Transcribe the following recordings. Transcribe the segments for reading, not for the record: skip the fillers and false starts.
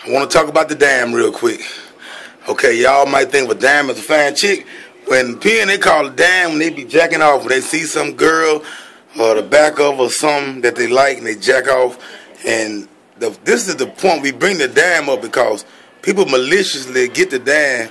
I want to talk about the dam real quick. Okay, y'all might think of a dam as a fine chick. When PN, they call it dam when they be jacking off. When they see some girl or the back of or something that they like and they jack off. And this is the point we bring the dam up because people maliciously get the dam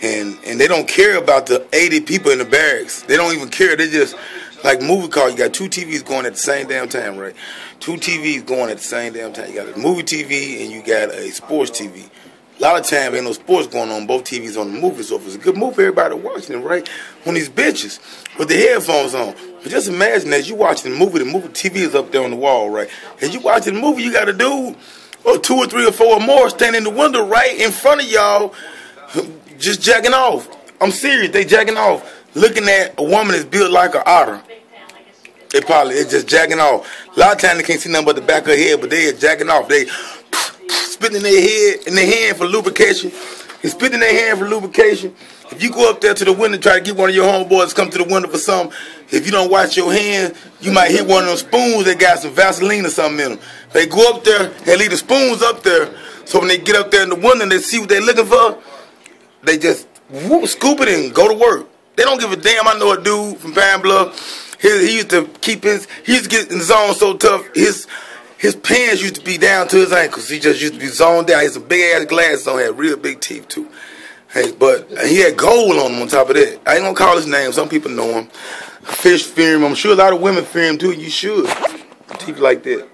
and they don't care about the 80 people in the barracks. They don't even care. They just, like movie car, you got two TVs going at the same damn time, right? Two TVs going at the same damn time. You got a movie TV and you got a sports TV. A lot of times ain't no sports going on, both TVs on the movie. So if it's a good movie, everybody watching it, right? On these bitches with the headphones on. But just imagine as you watching the movie TV is up there on the wall, right? As you watching the movie, you got a dude or 2 or 3 or 4 or more standing in the window right in front of y'all just jacking off. I'm serious, they jacking off. Looking at a woman that's built like an otter. They just jacking off. A lot of times they can't see nothing but the back of her head, but they are jacking off. They spitting in their head, in their hand for lubrication. They spit in their hand for lubrication. If you go up there to the window and try to get one of your homeboys to come to the window for something, if you don't watch your hands, you might hit one of them spoons that got some Vaseline or something in them. They go up there, they leave the spoons up there, so when they get up there in the window and they see what they're looking for, they just scoop it and go to work. They don't give a damn. I know a dude from Pine Bluff. He used to get in the zone so tough. His pants used to be down to his ankles. He just used to be zoned out. He had some big ass glasses on. He had real big teeth too. Hey, but he had gold on him on top of that. I ain't gonna call his name. Some people know him. Fish fear him. I'm sure a lot of women fear him too. You should. Teeth like that.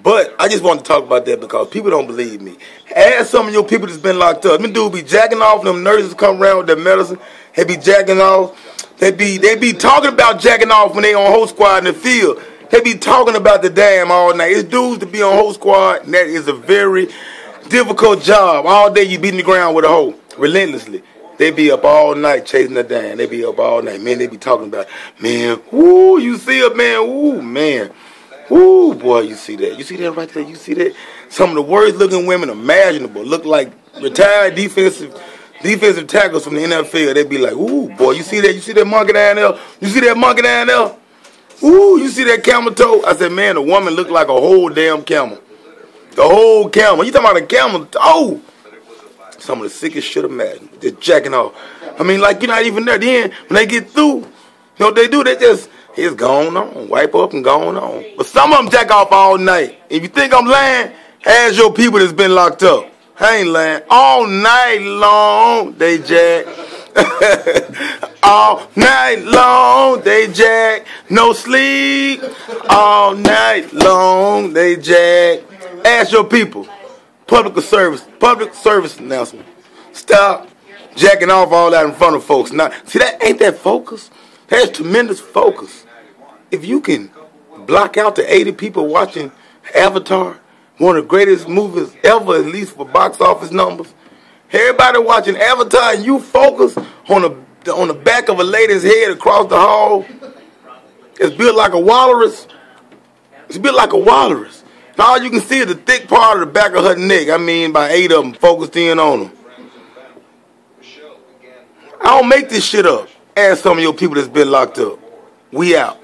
But I just want to talk about that because people don't believe me. Ask some of your people that's been locked up. Them dudes be jacking off. Them nurses come around with their medicine. They be jacking off. They be talking about jacking off when they on Whole Squad in the field. They be talking about the dam all night. It's dudes to be on Whole Squad, and that is a very difficult job. All day you beating the ground with a hoe, relentlessly. They be up all night chasing the dam. They be up all night. Man, they be talking about, man, woo, you see it, man, woo, man. Woo, boy, you see that. You see that right there? You see that? Some of the worst looking women imaginable look like retired defensive tackles from the NFL. They be like, ooh, boy, you see that? You see that monkey down there? You see that monkey down there? Ooh, you see that camel toe? I said, man, the woman looked like a whole damn camel. The whole camel. You talking about a camel toe? Some of the sickest shit imaginable. Just jacking off. I mean, like, you're not even there. Then, when they get through, you know what they do? They just, it's gone on. Wipe up and gone on. But some of them jack off all night. If you think I'm lying, ask your people that's been locked up. I ain't lying. All night long, they jack. All night long, they jack. No sleep. All night long, they jack. Ask your people. Public service announcement. Stop jacking off all that in front of folks. Now, see, that ain't that focus. That's tremendous focus. If you can block out the 80 people watching Avatar, one of the greatest movies ever, at least for box office numbers. Everybody watching Avatar and you focus on the back of a lady's head across the hall. It's built like a walrus. It's built like a walrus. And all you can see is the thick part of the back of her neck. I mean, by 8 of them focused in on them. I don't make this shit up. Ask some of your people that's been locked up. We out.